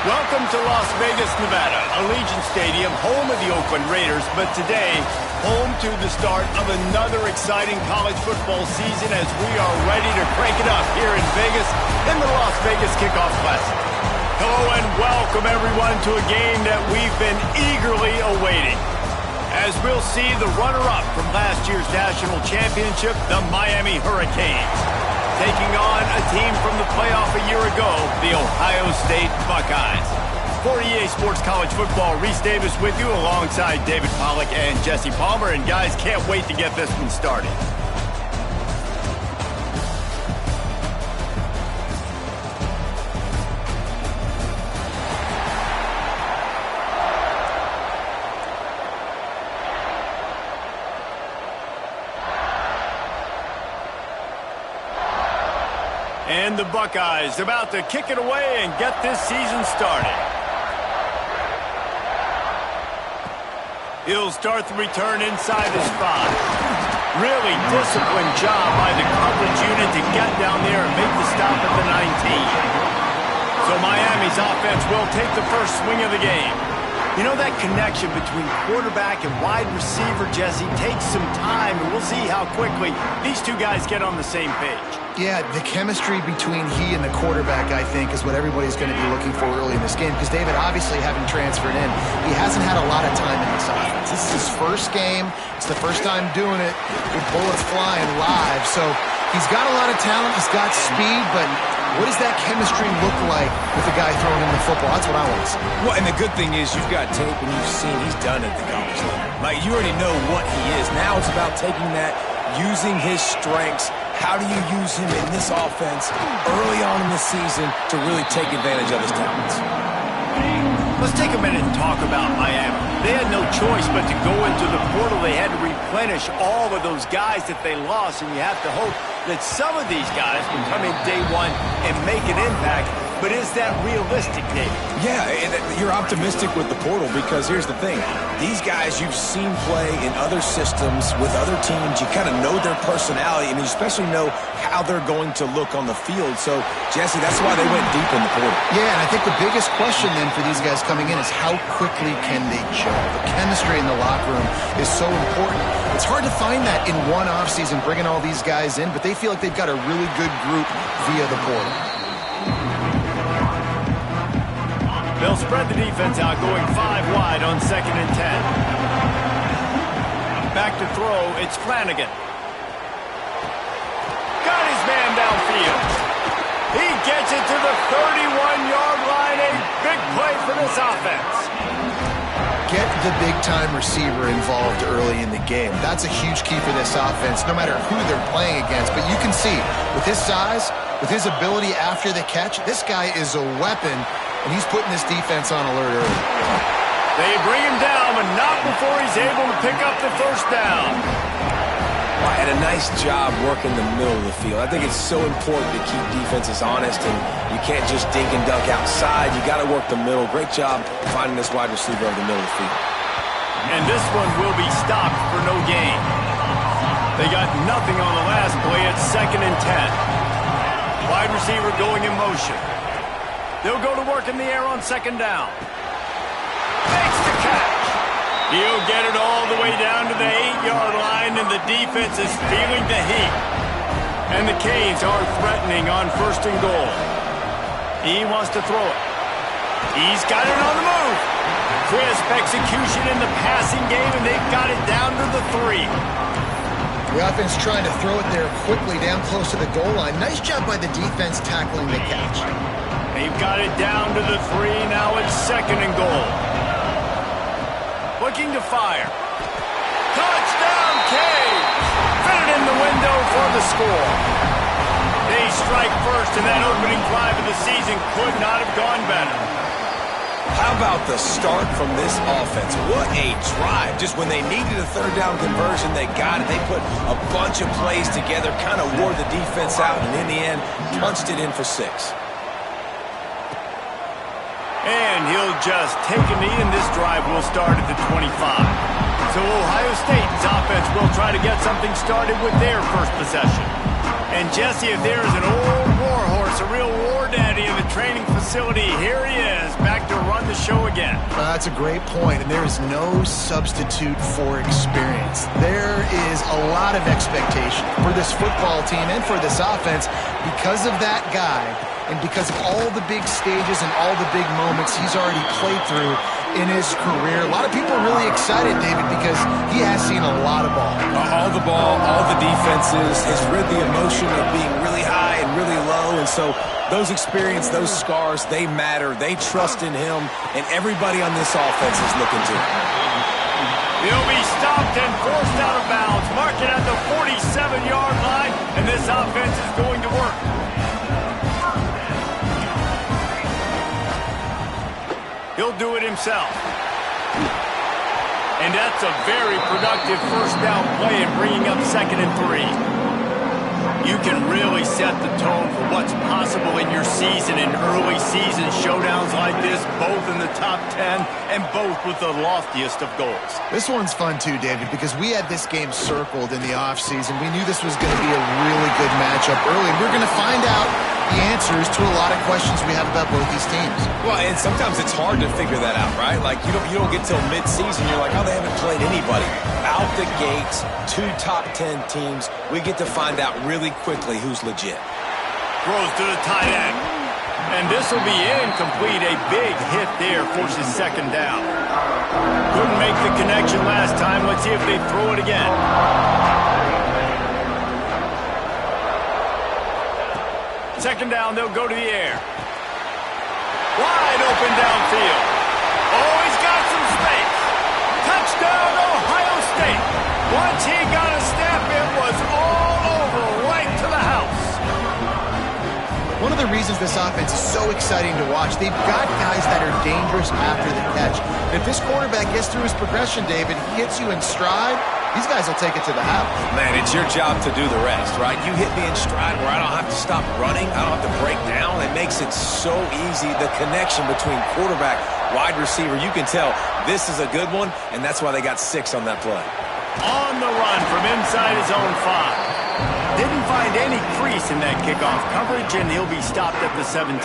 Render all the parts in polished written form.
Welcome to Las Vegas, Nevada, Allegiant Stadium, home of the Oakland Raiders, but today, home to the start of another exciting college football season as we are ready to crank it up here in Vegas in the Las Vegas Kickoff Classic. Hello and welcome everyone to a game that we've been eagerly awaiting. As we'll see the runner-up from last year's national championship, the Miami Hurricanes, taking on a team from the playoff a year ago, the Ohio State Buckeyes. For EA Sports College Football, Reese Davis with you alongside David Pollack and Jesse Palmer. And guys, can't wait to get this one started. And the Buckeyes about to kick it away and get this season started. He'll start the return inside his 5. Really disciplined job by the coverage unit to get down there and make the stop at the 19. So Miami's offense will take the first swing of the game. You know, that connection between quarterback and wide receiver, Jesse, takes some time, and we'll see how quickly these two guys get on the same page. Yeah, the chemistry between he and the quarterback, I think, is what everybody's going to be looking for early in this game. Because David, obviously, having transferred in, he hasn't had a lot of time in this offense. This is his first game. It's the first time doing it with bullets flying live. So he's got a lot of talent. He's got speed, but what does that chemistry look like with the guy throwing him the football? That's what I want to see. Well, and the good thing is you've got tape and you've seen he's done it at the college level. Like, you already know what he is. Now it's about taking that, using his strengths. How do you use him in this offense early on in the season to really take advantage of his talents? Let's take a minute and talk about Miami. They had no choice but to go into the portal. They had to replenish all of those guys that they lost, and you have to hope that some of these guys will come in day one and make an impact. But is that realistic, David? Yeah, you're optimistic with the portal because here's the thing. These guys you've seen play in other systems with other teams. You kind of know their personality, and you especially know how they're going to look on the field. So, Jesse, that's why they went deep in the portal. Yeah, and I think the biggest question then for these guys coming in is how quickly can they gel? The chemistry in the locker room is so important. It's hard to find that in one offseason, bringing all these guys in, but they feel like they've got a really good group via the portal. They'll spread the defense out, going 5 wide on 2nd and 10. Back to throw, it's Flanagan. Got his man downfield. He gets it to the 31-yard line. A big play for this offense. Get the big-time receiver involved early in the game. That's a huge key for this offense, no matter who they're playing against. But you can see, with his size, with his ability after the catch, this guy is a weapon. And he's putting this defense on alert early. They bring him down, but not before he's able to pick up the first down. Well, and a nice job working the middle of the field. I think it's so important to keep defenses honest, and you can't just dink and dunk outside. You got to work the middle. Great job finding this wide receiver over the middle of the field. And this one will be stopped for no gain. They got nothing on the last play. It's 2nd and 10. Wide receiver going in motion. They'll go to work in the air on 2nd down. Makes the catch. He'll get it all the way down to the 8-yard line, and the defense is feeling the heat. And the Canes are threatening on 1st and goal. He wants to throw it. He's got it on the move. Crisp execution in the passing game, and they've got it down to the 3. The offense trying to throw it there quickly down close to the goal line. Nice job by the defense tackling the catch. They've got it down to the 3. Now it's 2nd and goal. Looking to fire. Touchdown, Canes! Fit it in the window for the score. They strike first, and that opening drive of the season could not have gone better. How about the start from this offense? What a drive. Just when they needed a 3rd down conversion, they got it. They put a bunch of plays together, kind of wore the defense out, and in the end, punched it in for 6. And he'll just take a knee, and this drive will start at the 25. So Ohio State's offense will try to get something started with their first possession. And Jesse, if there is an old war horse, a real war daddy in the training facility, here he is, back the show again. That's a great point, and there is no substitute for experience. There is a lot of expectation for this football team and for this offense because of that guy and because of all the big stages and all the big moments he's already played through in his career. A lot of people are really excited, David, because he has seen a lot of ball. All the ball, all the defenses, has rid the emotion of being really high and really low, and so those experience, those scars, they matter. They trust in him, and everybody on this offense is looking to him. He'll be stopped and forced out of bounds, marking at the 47-yard line, and this offense is going to work. He'll do it himself. And that's a very productive first down play in bringing up 2nd and 3. You can really set the tone for what's possible in your season in early season showdowns like this, both in the top 10 and both with the loftiest of goals. This one's fun too, David, because we had this game circled in the offseason. We knew this was going to be a really good matchup early. We're going to find out the answers to a lot of questions we have about both these teams. Well, and sometimes it's hard to figure that out, right? Like, you don't get till mid-season. You're like, oh, they haven't played anybody. Out the gates, 2 top 10 teams. We get to find out really quickly who's legit. Throws to the tight end. And this will be incomplete. A big hit there forces 2nd down. Couldn't make the connection last time. Let's see if they throw it again. Second down, they'll go to the air. Wide open downfield. Oh, he's got some space. Touchdown, Ohio State. Once he got a step, it was all over, right to the house. One of the reasons this offense is so exciting to watch, they've got guys that are dangerous after the catch. And if this quarterback gets through his progression, David, he hits you in stride, these guys will take it to the house. Man, it's your job to do the rest, right? You hit me in stride where I don't have to stop running. I don't have to break down. It makes it so easy. The connection between quarterback, wide receiver, you can tell this is a good one, and that's why they got 6 on that play. On the run from inside his own 5. Didn't find any crease in that kickoff coverage, and he'll be stopped at the 17.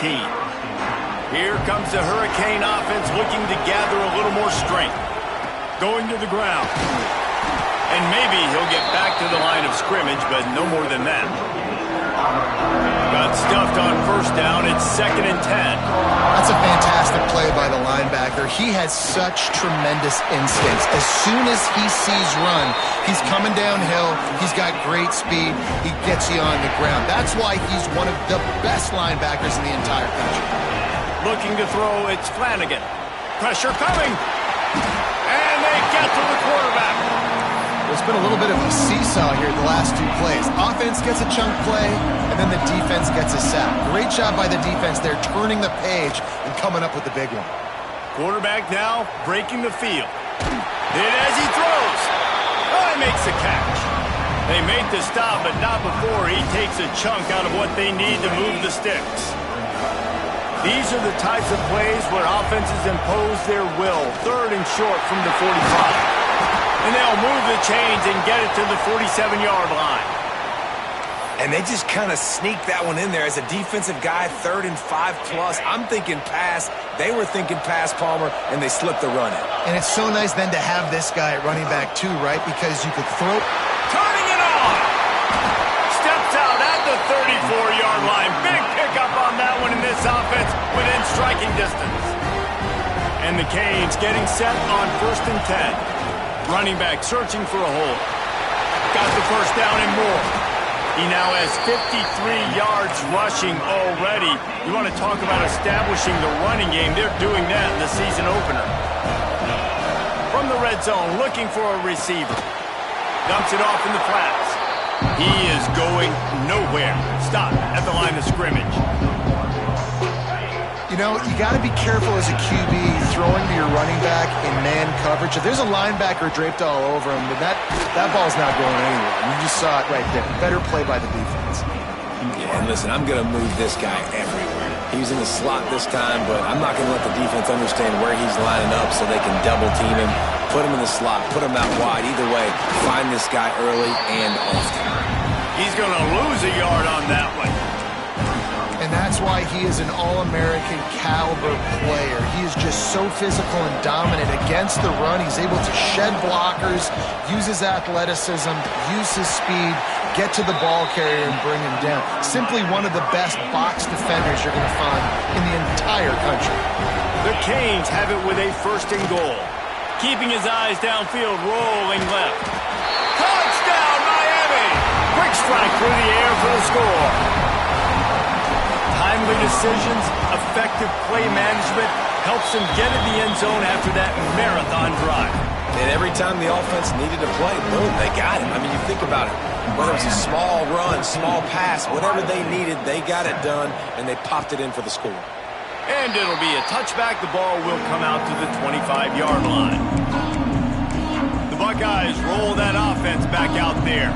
Here comes the Hurricane offense looking to gather a little more strength. Going to the ground. And maybe he'll get back to the line of scrimmage, but no more than that. Got stuffed on first down. It's 2nd and 10. That's a fantastic play by the linebacker. He has such tremendous instincts. As soon as he sees run, he's coming downhill. He's got great speed. He gets you on the ground. That's why he's one of the best linebackers in the entire country. Looking to throw, it's Flanagan. Pressure coming. And they get to the quarterback. It's been a little bit of a seesaw here the last 2 plays. Offense gets a chunk play, and then the defense gets a sack. Great job by the defense there, turning the page and coming up with the big one. Quarterback now breaking the field. Then as he throws, he makes the catch. They make the stop, but not before he takes a chunk out of what they need to move the sticks. These are the types of plays where offenses impose their will. 3rd and short from the 45. And they'll move the chains and get it to the 47-yard line. And they just kind of sneak that one in there as a defensive guy, 3rd and 5+. I'm thinking pass. They were thinking pass, Palmer, and they slipped the run in. And it's so nice then to have this guy at running back too, right? Because you could throw. Turning it on. Steps out at the 34-yard line. Big pickup on that one in this offense within striking distance. And the Canes getting set on 1st and 10. Running back searching for a hole. Got the first down and more. He now has 53 yards rushing already. You want to talk about establishing the running game. They're doing that in the season opener. From the red zone, looking for a receiver. Dumps it off in the flats. He is going nowhere. Stop at the line of scrimmage. You know, you got to be careful as a QB throwing to your running back in man coverage. If there's a linebacker draped all over him, then that ball's not going anywhere. And you just saw it right there. Better play by the defense. Yeah, and listen, I'm going to move this guy everywhere. He's in the slot this time, but I'm not going to let the defense understand where he's lining up so they can double team him, put him in the slot, put him out wide. Either way, find this guy early and often. He's going to lose a yard on that one. And And that's why he is an All-American caliber player. He is just so physical and dominant against the run. He's able to shed blockers, use his athleticism, use his speed, get to the ball carrier and bring him down. Simply one of the best box defenders you're going to find in the entire country. The Canes have it with a 1st and goal. Keeping his eyes downfield, rolling left. Touchdown, Miami! Quick strike through the air for the score. Timely decisions, effective play management helps them get in the end zone after that marathon drive. And every time the offense needed to play, boom, they got it. I mean, you think about it. Whether it's a small run, small pass, whatever they needed, they got it done, and they popped it in for the score. And it'll be a touchback. The ball will come out to the 25-yard line. The Buckeyes roll that offense back out there.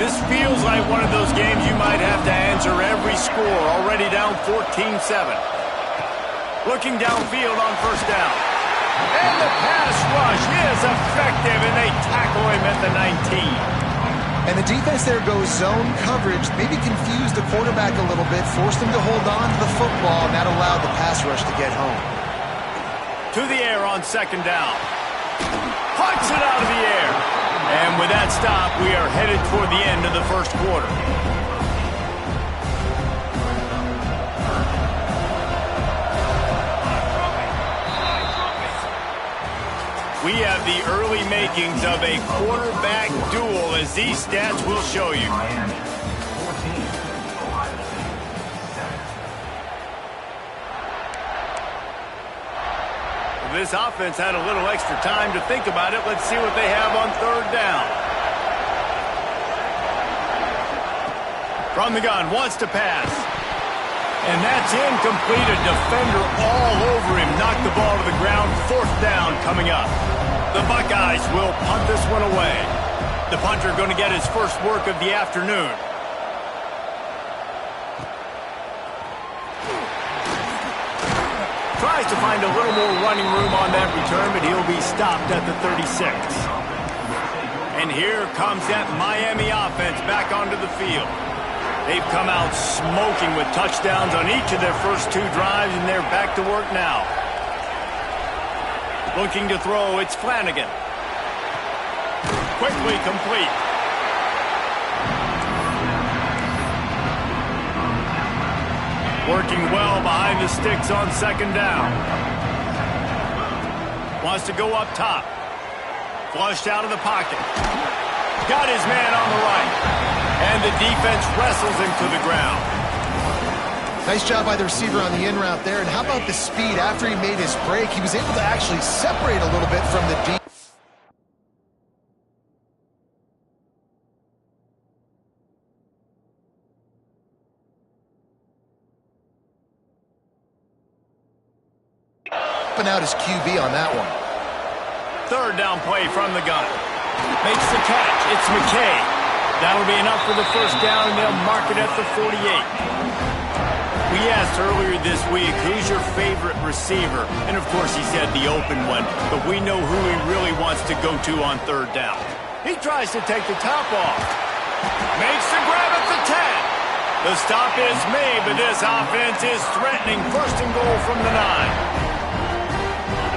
This feels like one of those games you might have to answer every score. Already down 14-7. Looking downfield on 1st down. And the pass rush is effective, and they tackle him at the 19. And the defense there goes zone coverage, maybe confused the quarterback a little bit, forced him to hold on to the football, and that allowed the pass rush to get home. To the air on 2nd down. Puts it out of the air. And with that stop, we are headed toward the end of the 1st quarter. We have the early makings of a quarterback duel, as these stats will show you. This offense had a little extra time to think about it. Let's see what they have on 3rd down. From the gun, wants to pass. And that's incomplete. A defender all over him. Knocked the ball to the ground. 4th down coming up. The Buckeyes will punt this one away. The punter going to get his first work of the afternoon. Tries to find a little more running room on that return, but he'll be stopped at the 36. And here comes that Miami offense back onto the field. They've come out smoking with touchdowns on each of their first 2 drives, and they're back to work now. Looking to throw, it's Flanagan. Quickly complete. Working well behind the sticks on 2nd down. Wants to go up top. Flushed out of the pocket. Got his man on the right. And the defense wrestles him to the ground. Nice job by the receiver on the in route there. And how about the speed? After he made his break, he was able to actually separate a little bit from the deep. And out his QB on that one. 3rd down play from the gun. Makes the catch. It's McKay. That'll be enough for the 1st down, and they'll mark it at the 48. We asked earlier this week, who's your favorite receiver? And, of course, he said the open one, but we know who he really wants to go to on 3rd down. He tries to take the top off. Makes the grab at the 10. The stop is made, but this offense is threatening 1st and goal from the 9.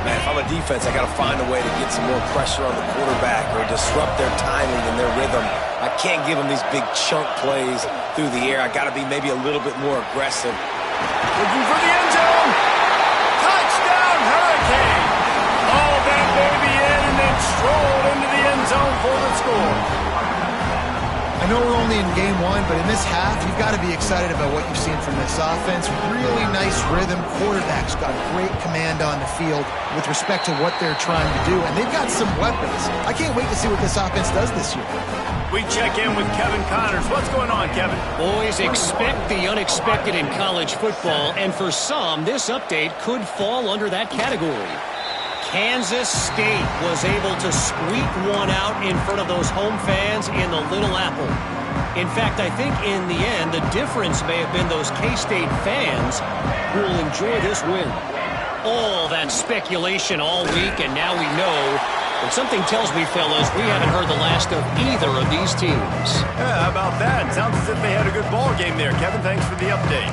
Man, if I'm a defense, I got to find a way to get some more pressure on the quarterback or disrupt their timing and their rhythm. I can't give them these big chunk plays through the air. I got to be maybe a little bit more aggressive. Looking for the end zone. Touchdown, Hurricane. Oh, that baby in and then strolled into the end zone for the score. I know we're only in game 1, but in this half, you've got to be excited about what you've seen from this offense. Really nice rhythm. Quarterback's got great command on the field with respect to what they're trying to do, and they've got some weapons. I can't wait to see what this offense does this year. We check in with Kevin Connors. What's going on, Kevin? Boys, expect the unexpected in college football, and for some, this update could fall under that category. Kansas State was able to squeak one out in front of those home fans in the Little Apple. In fact, I think in the end, the difference may have been those K-State fans who will enjoy this win. All that speculation all week, and now we know. But something tells me, fellas, we haven't heard the last of either of these teams. Yeah, how about that? Sounds as if they had a good ball game there. Kevin, thanks for the update.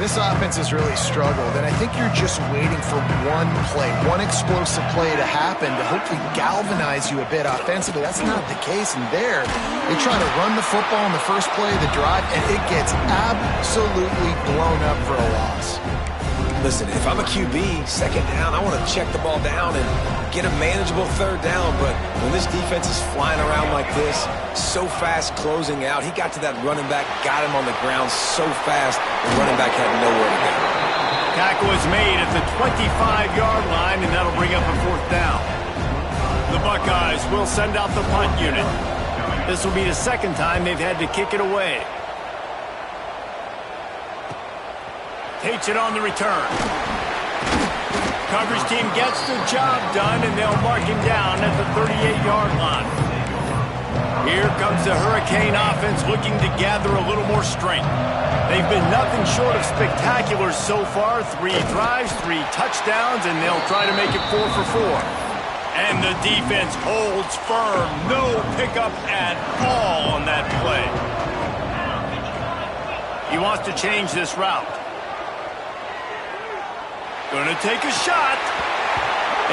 This offense has really struggled, and I think you're just waiting for one play, one explosive play to happen to hopefully galvanize you a bit offensively. That's not the case, and there, they try to run the football in the first play of the drive, and it gets absolutely blown up for a loss. Listen, if I'm a QB, second down, I want to check the ball down and get a manageable third down. But when this defense is flying around like this, so fast closing out, he got to that running back, got him on the ground so fast, the running back had nowhere to go. Tackle is made at the 25-yard line, and that'll bring up a fourth down. The Buckeyes will send out the punt unit. This will be the second time they've had to kick it away. Takes it on the return. Coverage team gets the job done, and they'll mark him down at the 38-yard line. Here comes the Hurricane offense looking to gather a little more strength. They've been nothing short of spectacular so far. 3 drives, 3 touchdowns, and they'll try to make it 4 for 4. And the defense holds firm. No pickup at all on that play. He wants to change this route. Gonna take a shot.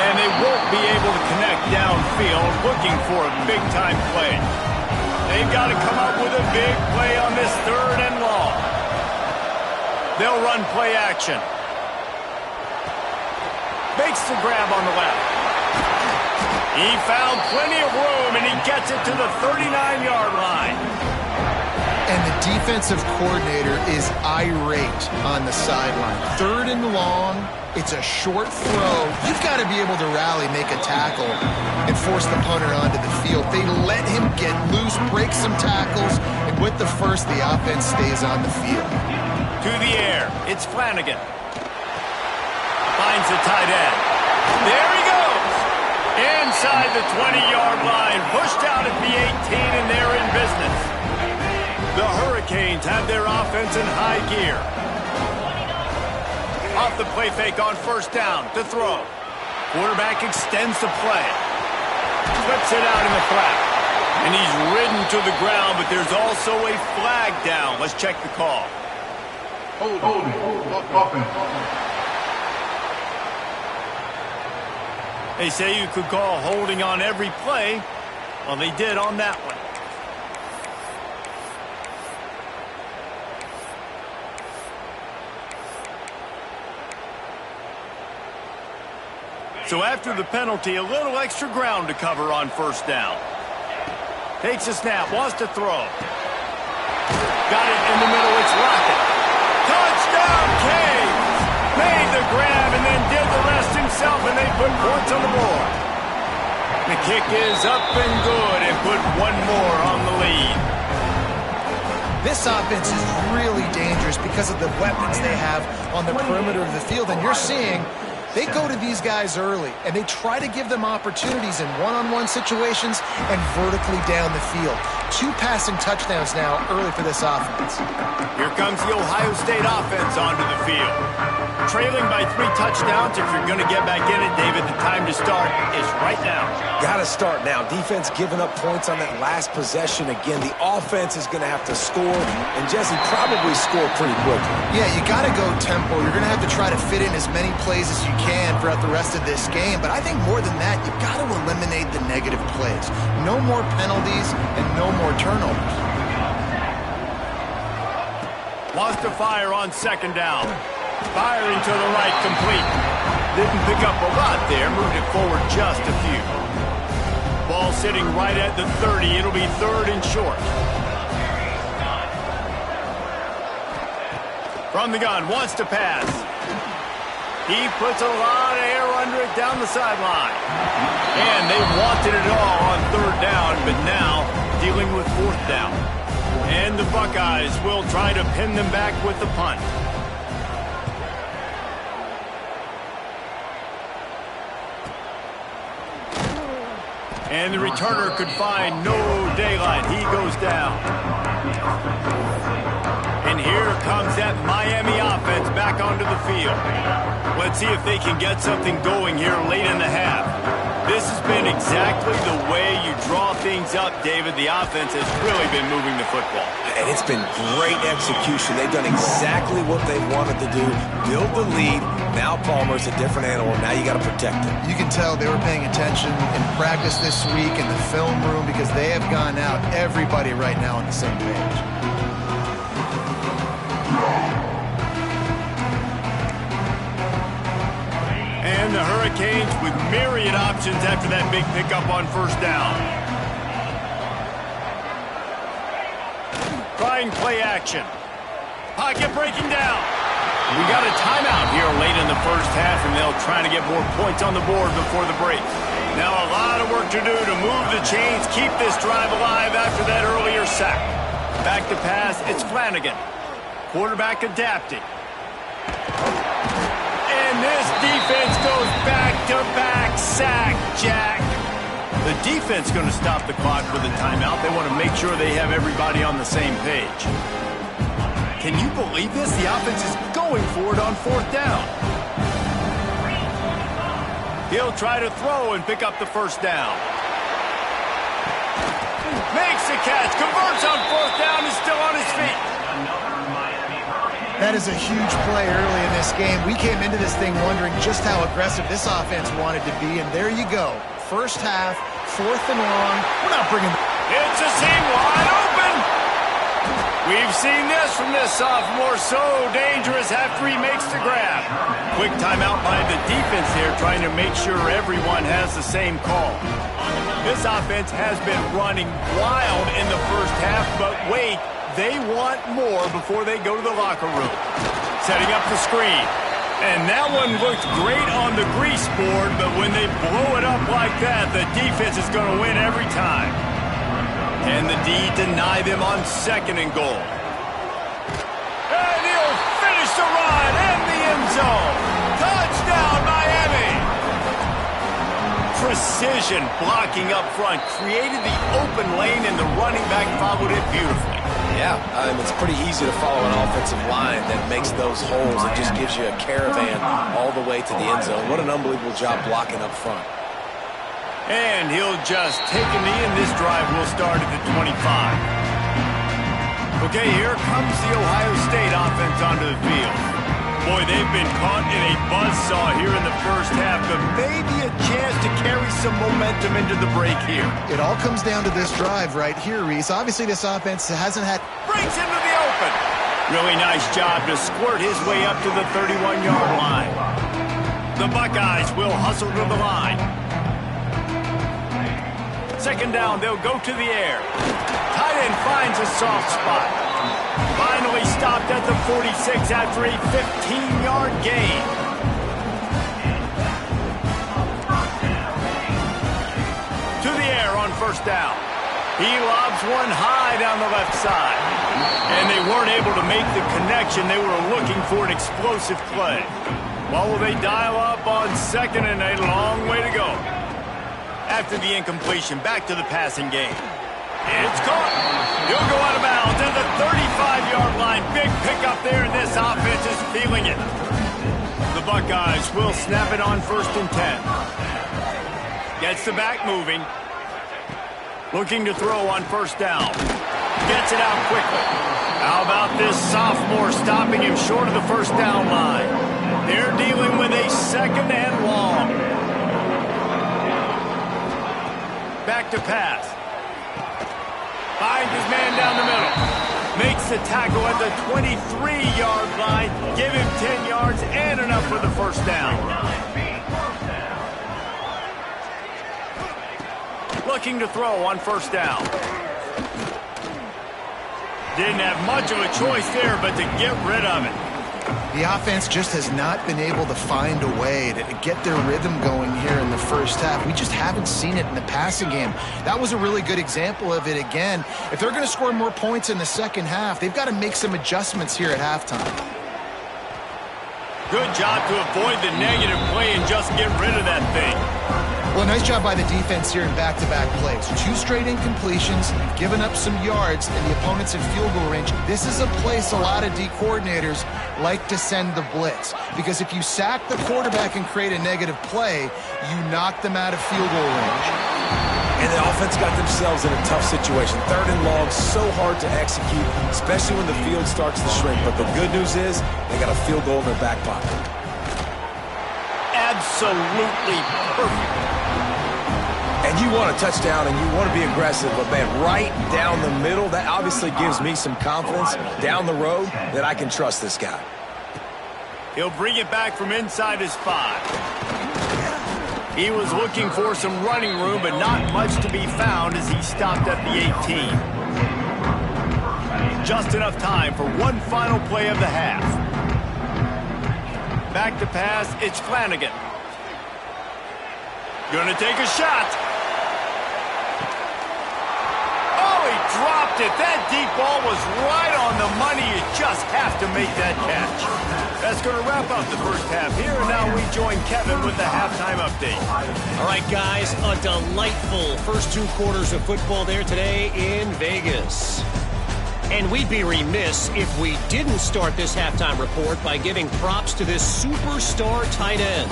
And they won't be able to connect downfield, looking for a big-time play. They've got to come up with a big play on this 3rd and long. They'll run play action. Makes the grab on the left. He found plenty of room, and he gets it to the 39-yard line. And the defensive coordinator is irate on the sideline. 3rd and long, it's a short throw. You've got to be able to rally, make a tackle, and force the punter onto the field. They let him get loose, break some tackles, and with the first, the offense stays on the field. To the air, it's Flanagan. Finds the tight end. There he goes! Inside the 20-yard line, pushed out at the 18, and they're in business. The Hurricanes have their offense in high gear. Off the play fake on first down to throw. Quarterback extends the play. Flips it out in the flat. And he's ridden to the ground, but there's also a flag down. Let's check the call. Offense. They say you could call holding on every play. Well, they did on that one. So after the penalty, a little extra ground to cover on first down. Takes a snap, wants to throw. Got it in the middle, it's Rocket. Touchdown, Canes! Made the grab and then did the rest himself, and they put points on the board. The kick is up and good, and put one more on the lead. This offense is really dangerous because of the weapons they have on the perimeter of the field, and you're seeing they go to these guys early, and they try to give them opportunities in one-on-one situations and vertically down the field. 2 passing touchdowns now early for this offense. Here comes the Ohio State offense onto the field. Trailing by 3 touchdowns. If you're going to get back in it, David, the time to start is right now. Got to start now. Defense giving up points on that last possession. Again, the offense is going to have to score, and Jesse probably score pretty quickly. Yeah, you got to go tempo. You're going to have to try to fit in as many plays as you can throughout the rest of this game. But I think more than that, you've got to eliminate the negative plays. No more penalties and no more turnovers. Wants to fire on second down. Firing to the right, complete. Didn't pick up a lot there, moved it forward just a few. Ball sitting right at the 30. It'll be 3rd and short. From the gun, wants to pass. He puts a lot of air under it down the sideline. And they wanted it all on 3rd down, but now dealing with 4th down. And the Buckeyes will try to pin them back with the punt. And the returner could find no daylight. He goes down. And here comes that Miami offense back onto the field. Let's see if they can get something going here late in the half. This has been exactly the way you draw things up, David. The offense has really been moving the football. And it's been great execution. They've done exactly what they wanted to do. Build the lead. Now Palmer's a different animal. Now you got to protect him. You can tell they were paying attention in practice this week in the film room because they have gone out, everybody right now on the same page. And the Hurricanes with myriad options after that big pickup on first down. Trying play action. Pocket breaking down. We got a timeout here late in the first half, and they'll try to get more points on the board before the break. Now a lot of work to do to move the chains, keep this drive alive after that earlier sack. Back to pass, it's Flanagan. Quarterback adapting. And this defense goes back-to-back sack, Jack. The defense going to stop the clock with a timeout. They want to make sure they have everybody on the same page. Can you believe this? The offense is going for it on fourth down. He'll try to throw and pick up the first down. Makes the catch, converts on fourth down, is still on his feet. That is a huge play early in this game. We came into this thing wondering just how aggressive this offense wanted to be, and there you go. First half, fourth and long. We're not bringing... It's a seam wide open. We've seen this from this sophomore. So dangerous after he makes the grab. Quick timeout by the defense there, trying to make sure everyone has the same call. This offense has been running wild in the first half, but wait. They want more before they go to the locker room. Setting up the screen. And that one looked great on the grease board, but when they blow it up like that, the defense is going to win every time. Can the D deny them on second and goal? And he'll finish the run in the end zone. Touchdown, Miami! Precision blocking up front created the open lane, and the running back followed it beautifully. Yeah, it's pretty easy to follow an offensive line that makes those holes. It just gives you a caravan all the way to the end zone. What an unbelievable job blocking up front. And he'll just take a knee, and this drive will start at the 25. Okay, here comes the Ohio State offense onto the field. Boy, they've been caught in a buzzsaw here in the first half, but maybe a chance to carry some momentum into the break here. It all comes down to this drive right here, Reese. Obviously, this offense hasn't had... Breaks into the open. Really nice job to squirt his way up to the 31-yard line. The Buckeyes will hustle to the line. Second down, they'll go to the air. Tight end finds a soft spot. Finally stopped at the 46 after a 15-yard gain. To the air on first down. He lobs one high down the left side. And they weren't able to make the connection. They were looking for an explosive play. Well, will they dial up on second, and a long way to go. After the incompletion, back to the passing game. It's caught. He'll go out of bounds at the 35-yard line. Big pickup there, and this offense is feeling it. The Buckeyes will snap it on first and 10. Gets the back moving. Looking to throw on first down. Gets it out quickly. How about this sophomore stopping him short of the first down line? They're dealing with a second and long. Back to pass. Finds his man down the middle. Makes the tackle at the 23-yard line. Give him 10 yards and enough for the first down. Looking to throw on first down. Didn't have much of a choice there, but to get rid of it. The offense just has not been able to find a way to get their rhythm going here in the first half. We just haven't seen it in the passing game. That was a really good example of it again. If they're going to score more points in the second half, they've got to make some adjustments here at halftime. Good job to avoid the negative play and just get rid of that thing. Well, nice job by the defense here in back-to-back plays. 2 straight incompletions, given up some yards, and the opponent's in field goal range. This is a place a lot of D coordinators like to send the blitz, because if you sack the quarterback and create a negative play, you knock them out of field goal range. And the offense got themselves in a tough situation. 3rd and long, so hard to execute, especially when the field starts to shrink. But the good news is they got a field goal in their back pocket. Absolutely perfect. And you want a touchdown and you want to be aggressive, but man, right down the middle, that obviously gives me some confidence down the road that I can trust this guy. He'll bring it back from inside his 5. He was looking for some running room, but not much to be found as he stopped at the 18. Just enough time for one final play of the half. Back to pass, it's Flanagan. Gonna take a shot. Oh, he dropped it. That deep ball was right on the money. You just have to make that catch. That's going to wrap up the first half here, and now we join Kevin with the halftime update. All right, guys, a delightful first 2 quarters of football there today in Vegas. And we'd be remiss if we didn't start this halftime report by giving props to this superstar tight end.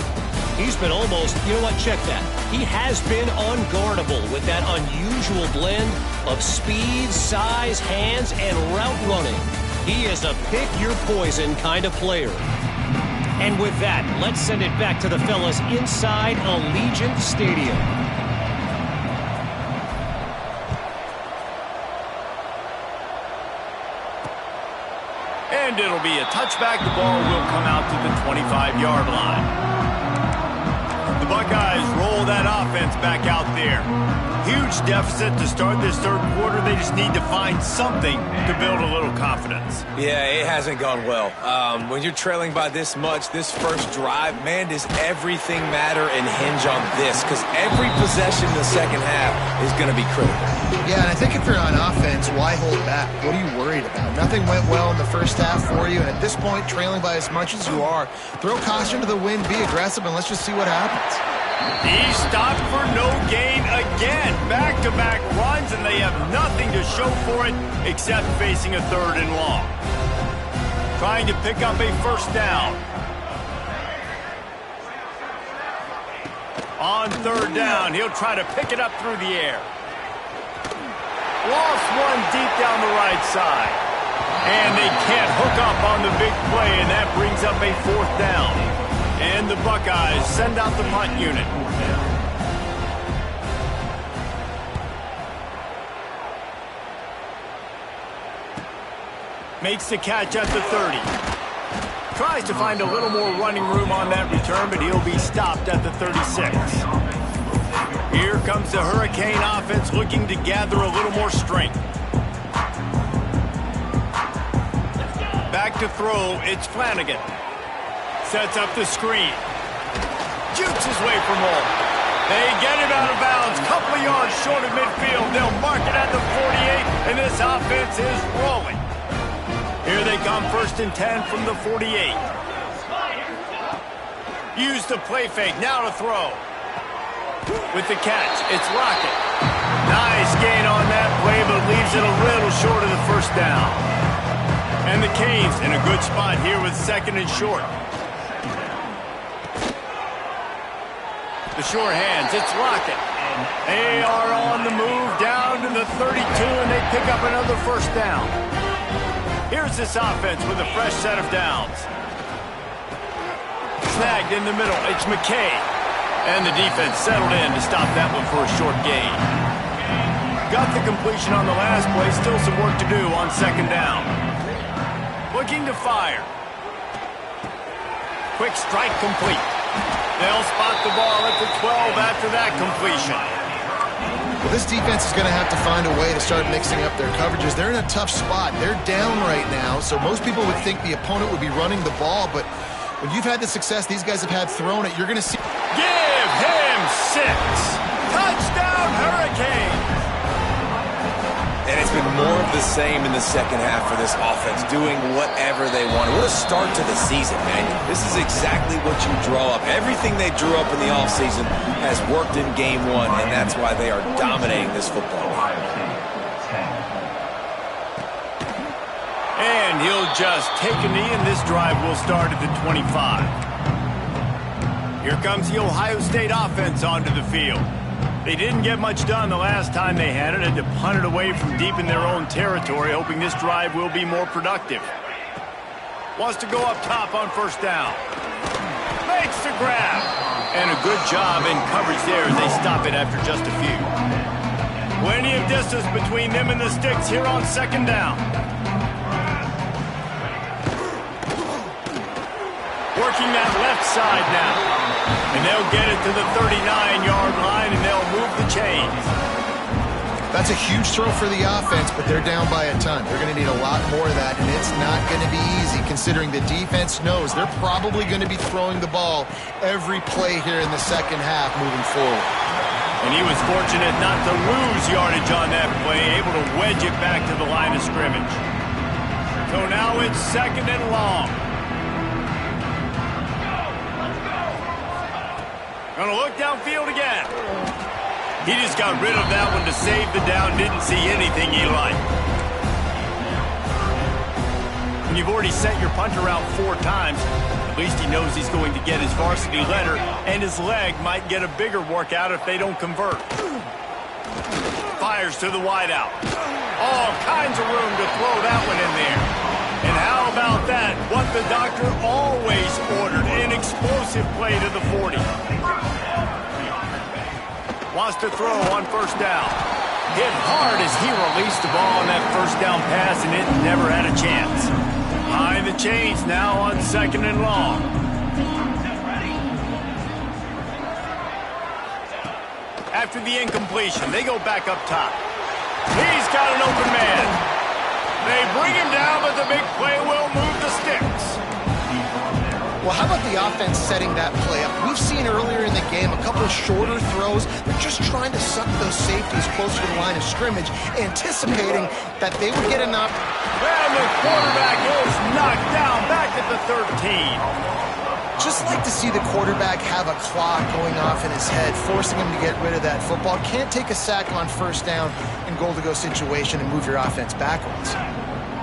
He's been almost, you know what, check that. He has been unguardable with that unusual blend of speed, size, hands, and route running. He is a pick-your-poison kind of player. And with that, let's send it back to the fellas inside Allegiant Stadium. And it'll be a touchback. The ball will come out to the 25-yard line. The Buckeyes roll that offense back out there. Huge deficit to start this 3rd quarter. They just need to find something to build a little confidence. Yeah, it hasn't gone well. When you're trailing by this much, this first drive, man, does everything matter and hinge on this? Because every possession in the second half is going to be critical. Yeah, and I think if you're on offense, why hold back? What are you worried about? Nothing went well in the first half for you, and at this point, trailing by as much as you are, throw caution to the wind, be aggressive, and let's just see what happens. He stopped for no gain again. Back-to-back runs, and they have nothing to show for it except facing a 3rd and long. Trying to pick up a first down. On 3rd down, he'll try to pick it up through the air. Lost one deep down the right side. And they can't hook up on the big play, and that brings up a 4th down. And the Buckeyes send out the punt unit. Makes the catch at the 30. Tries to find a little more running room on that return, but he'll be stopped at the 36. Here comes the Hurricane offense looking to gather a little more strength. Back to throw, it's Flanagan. Sets up the screen. Jukes his way from home. They get him out of bounds. Couple of yards short of midfield. They'll mark it at the 48, and this offense is rolling. Here they come, 1st and 10 from the 48. Use the play fake. Now to throw. With the catch, it's Lockett. Nice gain on that play, but leaves it a little short of the first down. And the Canes in a good spot here with 2nd and short. The short hands, it's Lockett. They are on the move down to the 32, and they pick up another first down. Here's this offense with a fresh set of downs. Snagged in the middle, it's McKay. And the defense settled in to stop that one for a short gain. Got the completion on the last play, still some work to do on 2nd down. Looking to fire. Quick strike complete. They'll spot the ball at the 12 after that completion. Well, this defense is going to have to find a way to start mixing up their coverages. They're in a tough spot. They're down right now, so most people would think the opponent would be running the ball, but when you've had the success these guys have had throwing it, you're going to see... Give him 6. Touchdown, Hurricanes. And it's been more of of the same in the second half for this offense, doing whatever they want. What a start to the season, man. This is exactly what you draw up. Everything they drew up in the offseason has worked in game one, and that's why they are dominating this football game. And he'll just take a knee, and this drive will start at the 25. Here comes the Ohio State offense onto the field. They didn't get much done the last time they had it, and to punt it away from deep in their own territory, hoping this drive will be more productive. Wants to go up top on first down. Makes the grab. And a good job in coverage there as they stop it after just a few. Plenty of distance between them and the sticks here on second down. Working that left side now. And they'll get it to the 39-yard line, and they'll move the chains. That's a huge throw for the offense, but they're down by a ton. They're going to need a lot more of that, and it's not going to be easy considering the defense knows they're probably going to be throwing the ball every play here in the second half moving forward. And he was fortunate not to lose yardage on that play, able to wedge it back to the line of scrimmage. So now it's second and long. Gonna look downfield again. He just got rid of that one to save the down. Didn't see anything he liked. When you've already sent your punter out 4 times, at least he knows he's going to get his varsity letter, and his leg might get a bigger workout if they don't convert. Fires to the wideout. All kinds of room to throw that one in there. And how about that? What the doctor always ordered, an explosive play to the 40. Wants to throw on first down. Hit hard as he released the ball on that first down pass, and it never had a chance. High the chains now on second and long. After the incompletion, they go back up top. He's got an open man. They bring him down, but the big play will move the sticks. Well, how about the offense setting that play up? We've seen earlier in the game a couple of shorter throws. They're just trying to suck those safeties closer to the line of scrimmage, anticipating that they would get enough. And the quarterback is knocked down back at the 13. Just like to see the quarterback have a clock going off in his head, forcing him to get rid of that football. Can't take a sack on first down in goal-to-go situation and move your offense backwards.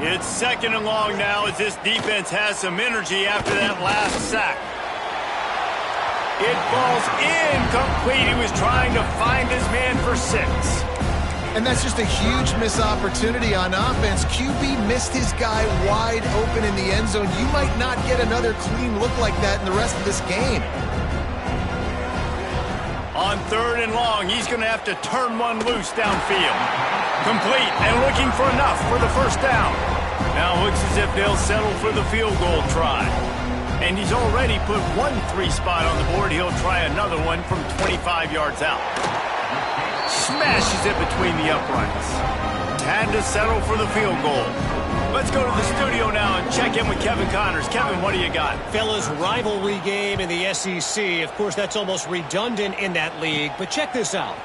It's second and long now as this defense has some energy after that last sack. It falls incomplete. He was trying to find his man for 6. And that's just a huge missed opportunity on offense. QB missed his guy wide open in the end zone. You might not get another clean look like that in the rest of this game. On third and long, he's going to have to turn one loose downfield. Complete and looking for enough for the first down. Now looks as if they'll settle for the field goal try. And he's already put 1 3 spot on the board. He'll try another one from 25 yards out. Smashes it between the uprights. Had to settle for the field goal. Let's go to the studio now and check in with Kevin Connors. Kevin, what do you got? Fellas, rivalry game in the SEC. Of course, that's almost redundant in that league. But check this out.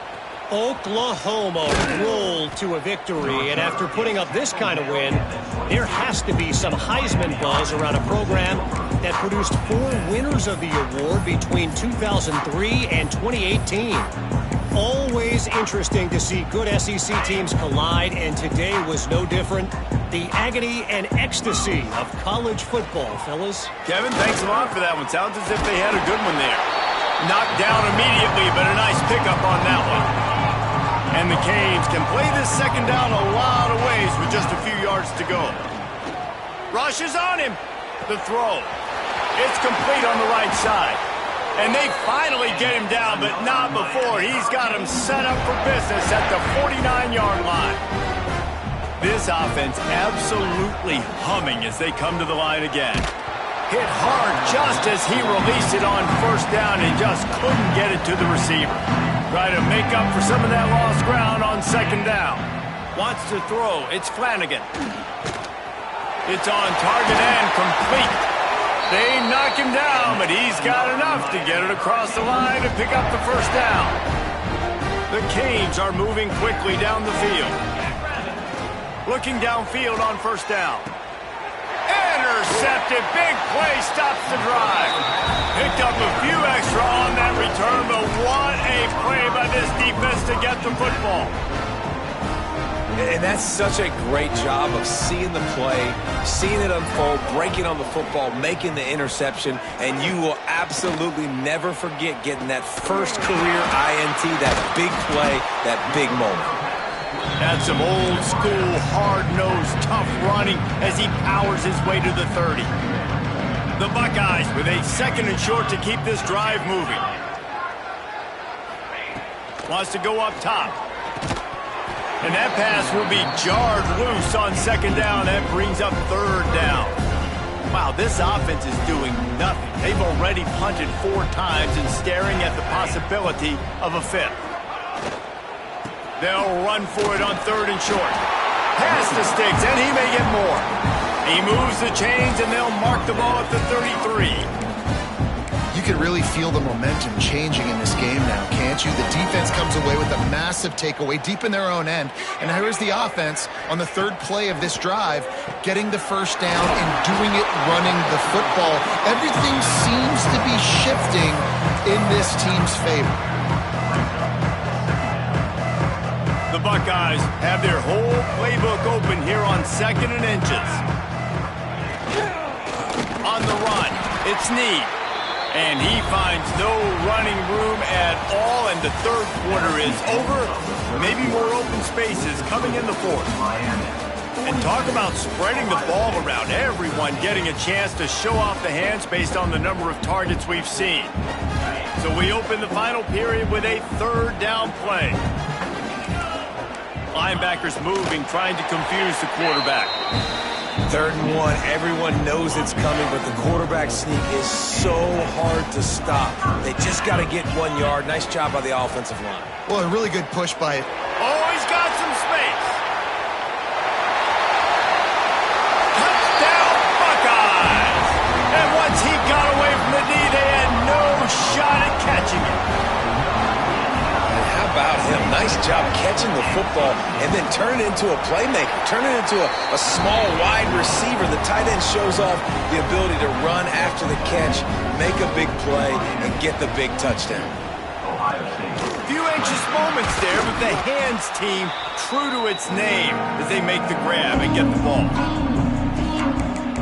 Oklahoma rolled to a victory, and after putting up this kind of win, there has to be some Heisman buzz around a program that produced 4 winners of the award between 2003 and 2018. Always interesting to see good SEC teams collide, and today was no different. The agony and ecstasy of college football, fellas. Kevin, thanks a lot for that one. Sounds as if they had a good one there. Knocked down immediately, but a nice pickup on that one. And the Canes can play this second down a lot of ways with just a few yards to go. Rushes on him. The throw. It's complete on the right side. And they finally get him down, but not before. He's got him set up for business at the 49-yard line. This offense absolutely humming as they come to the line again. Hit hard just as he released it on first down and just couldn't get it to the receiver. Try to make up for some of that lost ground on second down. Wants to throw. It's Flanagan. It's on target and complete. They knock him down, but he's got enough to get it across the line and pick up the first down. The Canes are moving quickly down the field. Looking downfield on first down. Intercepted. Big play stops the drive. Picked up a few extra on that return, but what a play by this defense to get the football. And that's such a great job of seeing the play, seeing it unfold, breaking on the football, making the interception, and you will absolutely never forget getting that first career INT, that big play, that big moment. That's some old school, hard-nosed, tough running as he powers his way to the 30. The Buckeyes with a second and short to keep this drive moving. Wants to go up top. And that pass will be jarred loose on second down. That brings up third down. Wow, this offense is doing nothing. They've already punted 4 times and staring at the possibility of a 5th. They'll run for it on third and short. Pass to Sticks, and he may get more. He moves the chains, and they'll mark the ball at the 33. You can really feel the momentum changing in this game now, can't you? The defense comes away with a massive takeaway deep in their own end. And here's the offense on the third play of this drive, getting the first down and doing it running the football. Everything seems to be shifting in this team's favor. The Buckeyes have their whole playbook open here on 2nd and inches. On the run, it's Need. And he finds no running room at all, and the third quarter is over. Maybe more open spaces coming in the fourth. And talk about spreading the ball around. Everyone getting a chance to show off the hands based on the number of targets we've seen. So we open the final period with a third down play. Linebackers moving, trying to confuse the quarterback. 3rd and 1, everyone knows it's coming, but the quarterback sneak is so hard to stop. They just got to get 1 yard. Nice job by the offensive line. Well, a really good push by... Oh, he's got some space. Touchdown, Buckeyes! And once he got away from the knee, they had no shot at catching it. How about him? Nice job catching the football and then turn it into a playmaker. Turn it into a small, wide receiver. The tight end shows off the ability to run after the catch, make a big play, and get the big touchdown. A few anxious moments there, but the hands team true to its name as they make the grab and get the ball.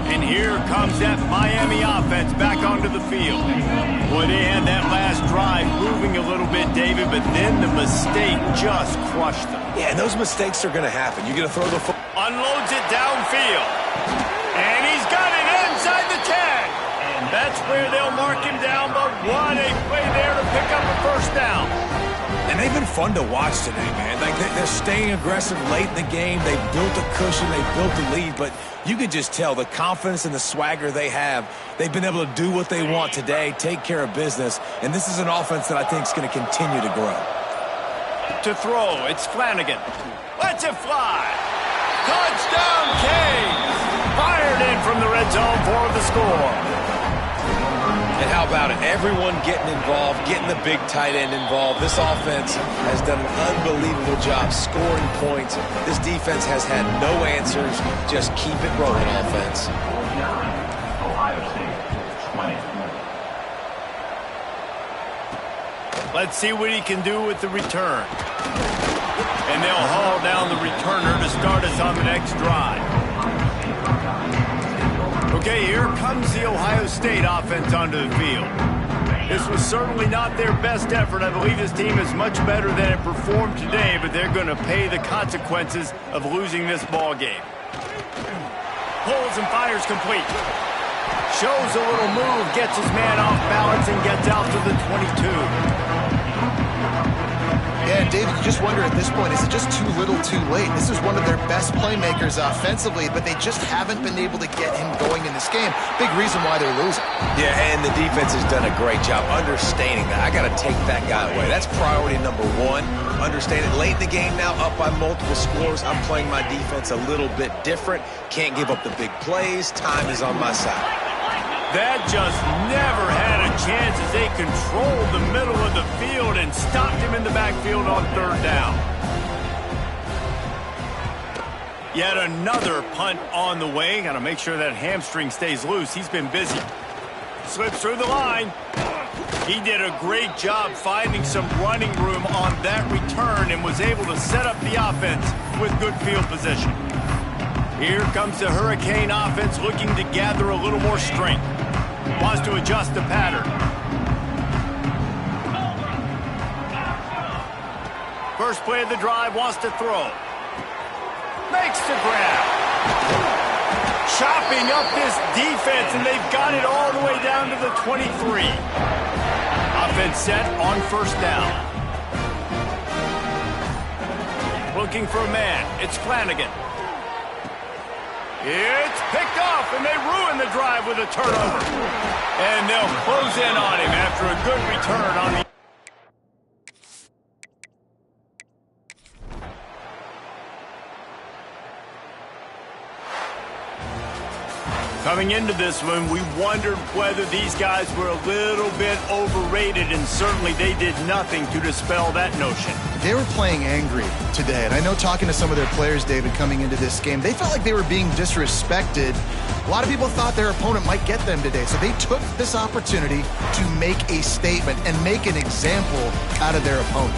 And here comes that Miami offense back onto the field. Boy, they had that last drive moving a little bit, David, but then the mistake just crushed them. Yeah, and those mistakes are going to happen. You're going to throw the football. Unloads it downfield. And he's got it inside the 10. And that's where they'll mark him down, but what a play there to pick up a first down. And they've been fun to watch today, man. Like they're staying aggressive late in the game. They've built a cushion. They've built a lead. But you can just tell the confidence and the swagger they have. They've been able to do what they want today, take care of business. And this is an offense that I think is going to continue to grow. To throw, it's Flanagan. Lets it fly. Touchdown, Canes. Fired in from the red zone for the score. And how about it? Everyone getting involved, getting the big tight end involved. This offense has done an unbelievable job scoring points. This defense has had no answers. Just keep it rolling, offense. Let's see what he can do with the return. And they'll haul down the returner to start us on the next drive. Okay, here comes the Ohio State offense onto the field. This was certainly not their best effort. I believe this team is much better than it performed today, but they're going to pay the consequences of losing this ball game. Pulls and fires complete. Shows a little move, gets his man off balance, and gets out to the 22. Yeah, and David, you just wonder at this point, is it just too little too late? This is one of their best playmakers offensively, but they just haven't been able to get him going in this game. Big reason why they're losing. Yeah, and the defense has done a great job understanding that. I got to take that guy away. That's priority number 1. Understand it. Late in the game now, up by multiple scores. I'm playing my defense a little bit different. Can't give up the big plays. Time is on my side. That just never had a chance as they controlled the middle of the field and stopped him in the backfield on third down. Yet another punt on the way. Got to make sure that hamstring stays loose. He's been busy. Slips through the line. He did a great job finding some running room on that return and was able to set up the offense with good field position. Here comes the Hurricane offense looking to gather a little more strength. Wants to adjust the pattern. First play of the drive, wants to throw. Makes the grab. Chopping up this defense, and they've got it all the way down to the 23. Offense set on first down. Looking for a man. It's Flanagan. It's picked off, and they ruin the drive with a turnover. And they'll close in on him after a good return on the... Coming into this one, we wondered whether these guys were a little bit overrated, and certainly they did nothing to dispel that notion. They were playing angry today, and I know talking to some of their players, David, coming into this game, they felt like they were being disrespected. A lot of people thought their opponent might get them today, so they took this opportunity to make a statement and make an example out of their opponent.